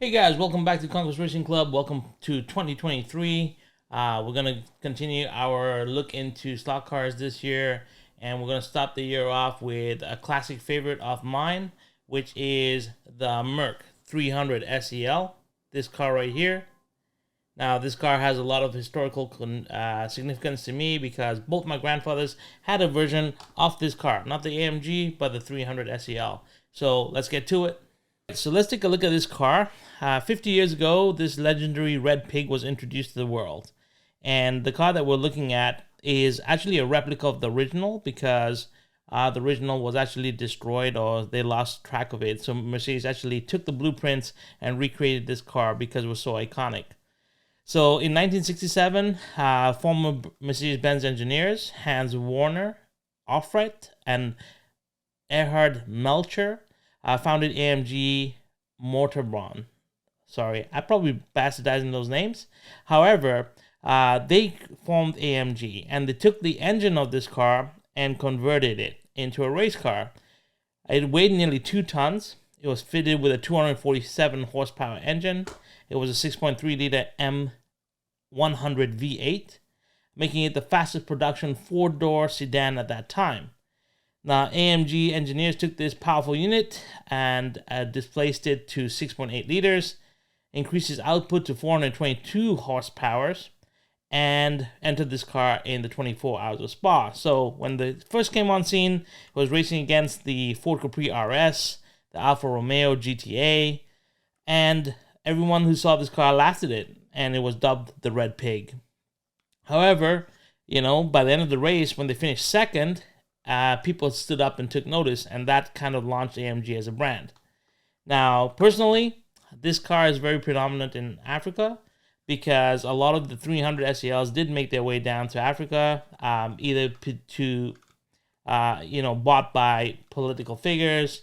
Hey guys, welcome back to Conquest Racing Club. Welcome to 2023. We're going to continue our look into stock cars this year, and we're going to start the year off with a classic favorite of mine, which is the Merc 300 SEL. This car right here. Now, this car has a lot of historical significance to me because both my grandfathers had a version of this car. Not the AMG, but the 300 SEL. So let's get to it. So let's take a look at this car. 50 years ago, this legendary red pig was introduced to the world. And the car that we're looking at is actually a replica of the original because the original was actually destroyed or they lost track of it. So Mercedes actually took the blueprints and recreated this car because it was so iconic. So in 1967, former Mercedes-Benz engineers Hans Werner, Aufrecht, and Erhard Melcher founded AMG Motorenbau. Sorry, I'm probably bastardizing those names. However, they formed AMG and they took the engine of this car and converted it into a race car. It weighed nearly 2 tons. It was fitted with a 247 horsepower engine. It was a 6.3 liter M100 V8, making it the fastest production 4-door sedan at that time. Now, AMG engineers took this powerful unit and displaced it to 6.8 liters, increased its output to 422 horsepower, and entered this car in the 24 Hours of Spa. So when they first came on scene, it was racing against the Ford Capri RS, the Alfa Romeo GTA, and everyone who saw this car laughed at it, and it was dubbed the Red Pig. However, by the end of the race, when they finished second, people stood up and took notice, and that kind of launched AMG as a brand. Now, personally, this car is very predominant in Africa because a lot of the 300 SELs did make their way down to Africa, either to bought by political figures.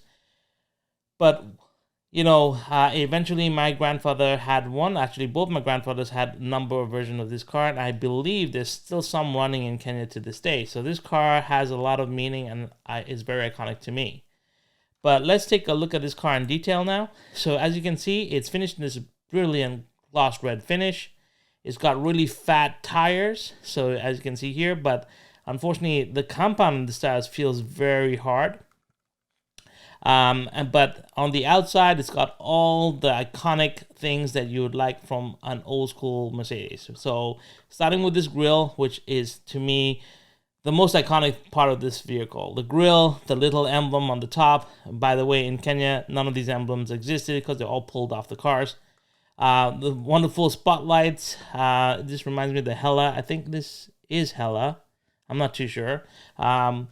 But, eventually my grandfather had one. Actually, both my grandfathers had a number of versions of this car, and I believe there's still some running in Kenya to this day. So this car has a lot of meaning and is very iconic to me. But let's take a look at this car in detail now. So as you can see, it's finished in this brilliant gloss red finish. It's got really fat tires, so as you can see here, but unfortunately the compound in the tires feels very hard. But on the outside, it's got all the iconic things that you would like from an old school Mercedes. So starting with this grille, which is to me the most iconic part of this vehicle. The grille, the little emblem on the top. By the way, in Kenya, none of these emblems existed because they're all pulled off the cars. The wonderful spotlights. This reminds me of the Hella. I think this is Hella. I'm not too sure. And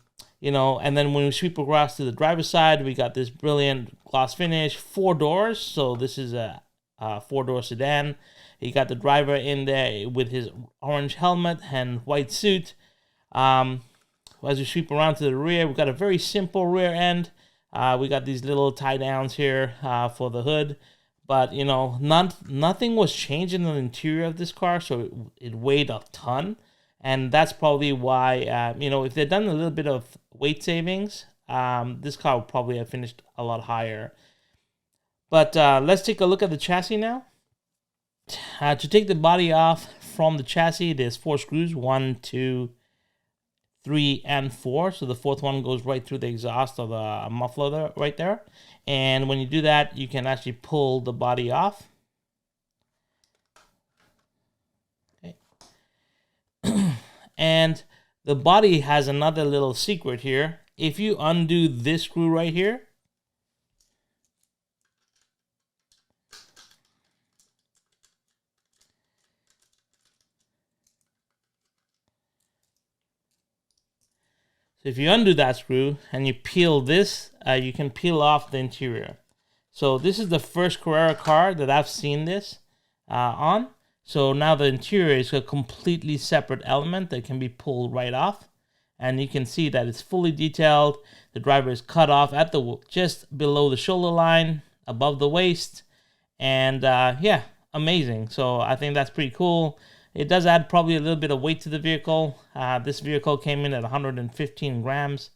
then when we sweep across to the driver's side, we got this brilliant gloss finish, 4 doors. So this is a 4-door sedan. You got the driver in there with his orange helmet and white suit. As we sweep around to the rear, we got a very simple rear end. We got these little tie downs here for the hood. But, nothing was changed in the interior of this car, so it weighed a ton. And that's probably why, if they'd done a little bit of weight savings, this car would probably have finished a lot higher. But let's take a look at the chassis now. To take the body off from the chassis, there's 4 screws, 1, 2, 3, and 4. So the 4th one goes right through the exhaust of the muffler there, right there. And when you do that, you can actually pull the body off. And the body has another little secret here. If you undo this screw right here, so if you undo that screw and you peel this, you can peel off the interior. So this is the first Carrera car that I've seen this on. So now the interior is a completely separate element that can be pulled right off. And you can see that it's fully detailed. The driver is cut off at just below the shoulder line, above the waist. And amazing. So I think that's pretty cool. It does add probably a little bit of weight to the vehicle. This vehicle came in at 115 grams.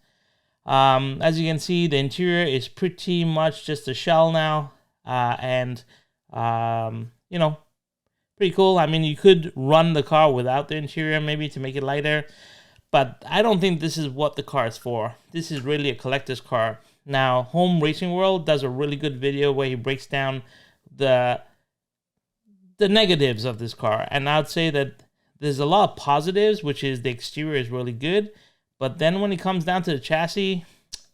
As you can see, the interior is pretty much just a shell now. And You know, pretty cool. I mean, you could run the car without the interior maybe to make it lighter, but I don't think this is what the car is for. This is really a collector's car. Now, Home Racing World does a really good video where he breaks down the negatives of this car, and I'd say that there's a lot of positives, which is the exterior is really good, but then when it comes down to the chassis,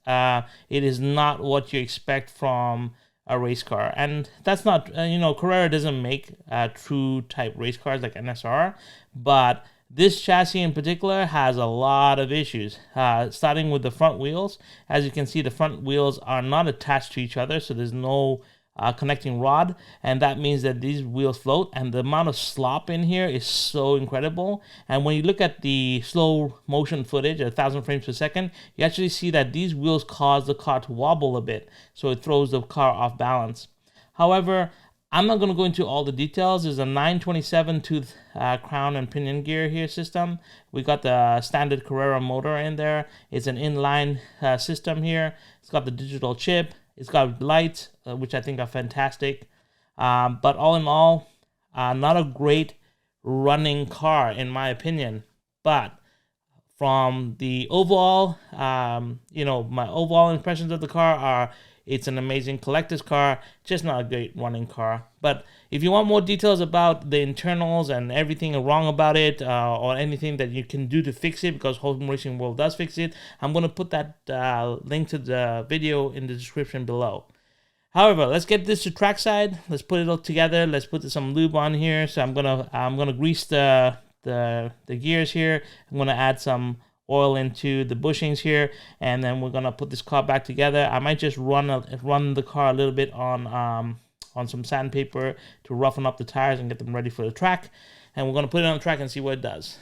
it is not what you expect from a race car. And that's not, Carrera doesn't make true type race cars like NSR, but this chassis in particular has a lot of issues, starting with the front wheels. As you can see, the front wheels are not attached to each other, so there's no connecting rod, and that means that these wheels float, and the amount of slop in here is so incredible. And when you look at the slow motion footage at 1,000 frames per second, you actually see that these wheels cause the car to wobble a bit, so it throws the car off balance. However, I'm not going to go into all the details. There's a 927 tooth crown and pinion gear here system. We got the standard Carrera motor in there. It's an inline system here. It's got the digital chip. It's got lights, which I think are fantastic. But all in all, not a great running car, in my opinion. But from the overall, my overall impressions of the car are it's an amazing collector's car, just not a great running car. But if you want more details about the internals and everything wrong about it, or anything that you can do to fix it, because Home Racing World does fix it, I'm going to put that link to the video in the description below. However, let's get this to trackside. Let's put it all together. Let's put some lube on here. So I'm gonna grease the gears here. I'm gonna add some oil into the bushings here, and then we're gonna put this car back together. I might just run the car a little bit on some sandpaper to roughen up the tires and get them ready for the track, and we're gonna put it on the track and see what it does.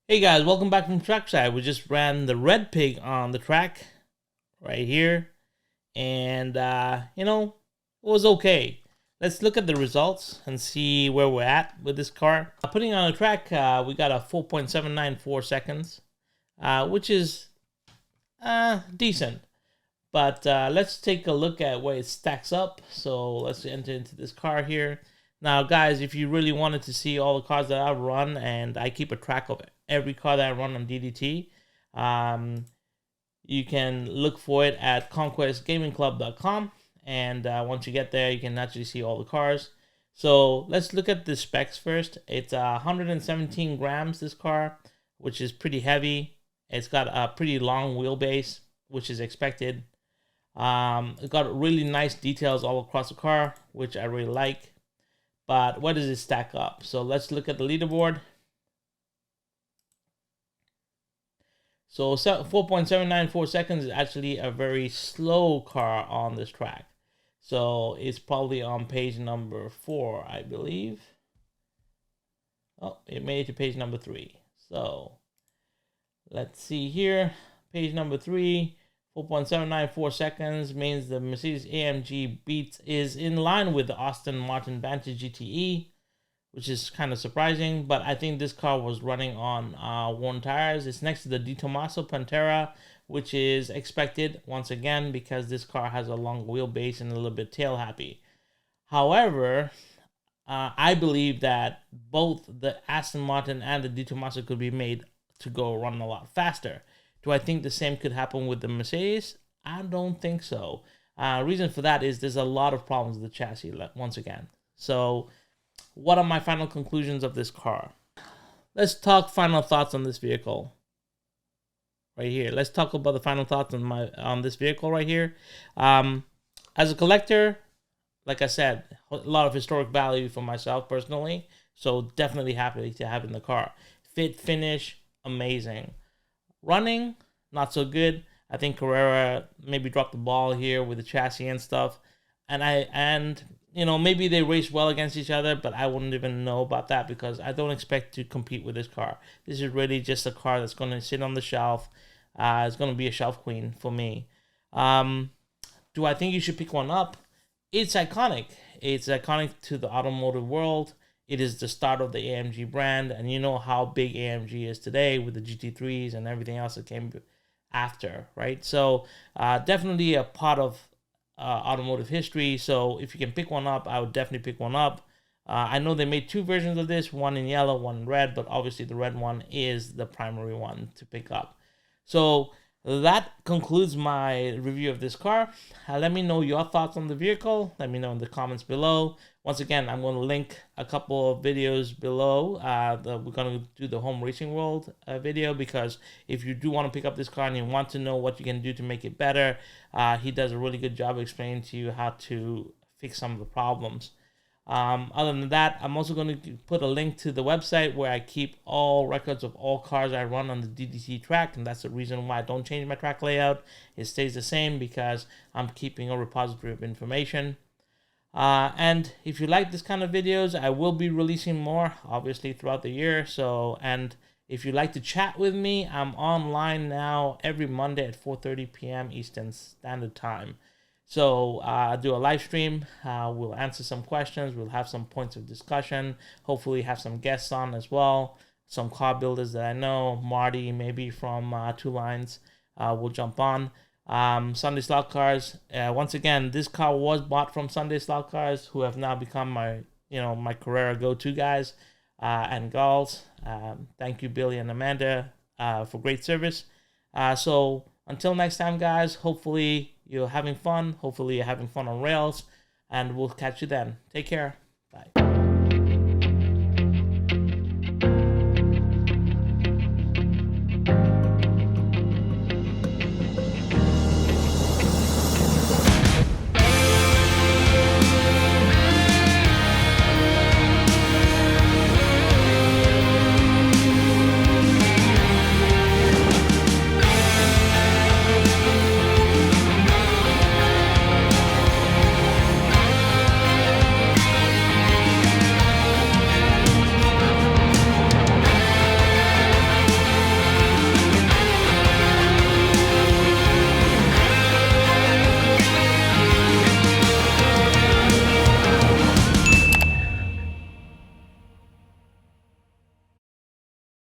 Hey guys, welcome back from trackside. We just ran the red pig on the track right here, and it was okay. Let's look at the results and see where we're at with this car. Putting on the track, we got a 4.794 seconds, which is decent. But let's take a look at where it stacks up. So let's enter into this car here. Now, guys, if you really wanted to see all the cars that I've run, and I keep a track of every car that I run on DDT, you can look for it at conquestgamingclub.com. And once you get there, you can actually see all the cars. So let's look at the specs first. It's 117 grams, this car, which is pretty heavy. It's got a pretty long wheelbase, which is expected. It got really nice details all across the car, which I really like. But where does it stack up? So let's look at the leaderboard. So 4.794 seconds is actually a very slow car on this track. So it's probably on page number 4, I believe. Oh, it made it to page number 3. So let's see here. Page number 3, 4.794 seconds means the Mercedes AMG Beats is in line with the Aston Martin Vantage GTE, which is kind of surprising, but I think this car was running on worn tires. It's next to the Di Tommaso Pantera, which is expected once again because this car has a long wheelbase and a little bit tail happy. However, I believe that both the Aston Martin and the Di Tommaso could be made to go run a lot faster. Do I think the same could happen with the Mercedes? I don't think so. Reason for that is there's a lot of problems with the chassis once again. So what are my final conclusions of this car? Let's talk final thoughts on this vehicle right here. Let's talk about the final thoughts on this vehicle right here. As a collector, like I said, a lot of historic value for myself personally. So definitely happy to have it in the car. Fit, finish, amazing. Running, not so good. I think Carrera maybe dropped the ball here with the chassis and stuff. And maybe they race well against each other, but I wouldn't even know about that because I don't expect to compete with this car. This is really just a car that's going to sit on the shelf. It's going to be a shelf queen for me. Do I think you should pick one up? It's iconic. It's iconic to the automotive world. It is the start of the AMG brand, and you know how big AMG is today with the GT3s and everything else that came after, right? So definitely a part of automotive history. So if you can pick one up, I would definitely pick one up. I know they made 2 versions of this, one in yellow, one in red, but obviously the red one is the primary one to pick up. So that concludes my review of this car. Let me know your thoughts on the vehicle. Let me know in the comments below. Once again, I'm going to link a couple of videos below. We're going to do the Home Racing World video because if you do want to pick up this car and you want to know what you can do to make it better, he does a really good job explaining to you how to fix some of the problems. Other than that, I'm also going to put a link to the website where I keep all records of all cars I run on the DDT track, and that's the reason why I don't change my track layout. It stays the same because I'm keeping a repository of information. And if you like this kind of videos, I will be releasing more, obviously, throughout the year. And if you'd like to chat with me, I'm online now every Monday at 4:30 p.m. Eastern Standard Time. So I'll do a live stream. We'll answer some questions. We'll have some points of discussion. Hopefully have some guests on as well. Some car builders that I know. Marty, maybe from Two Lines, will jump on. Sunday Slot Cars. Once again, this car was bought from Sunday Slot Cars, who have now become my Carrera go-to guys and gals. Thank you, Billy and Amanda, for great service. So until next time, guys, hopefully you're having fun. Hopefully you're having fun on rails, and we'll catch you then. Take care. Bye.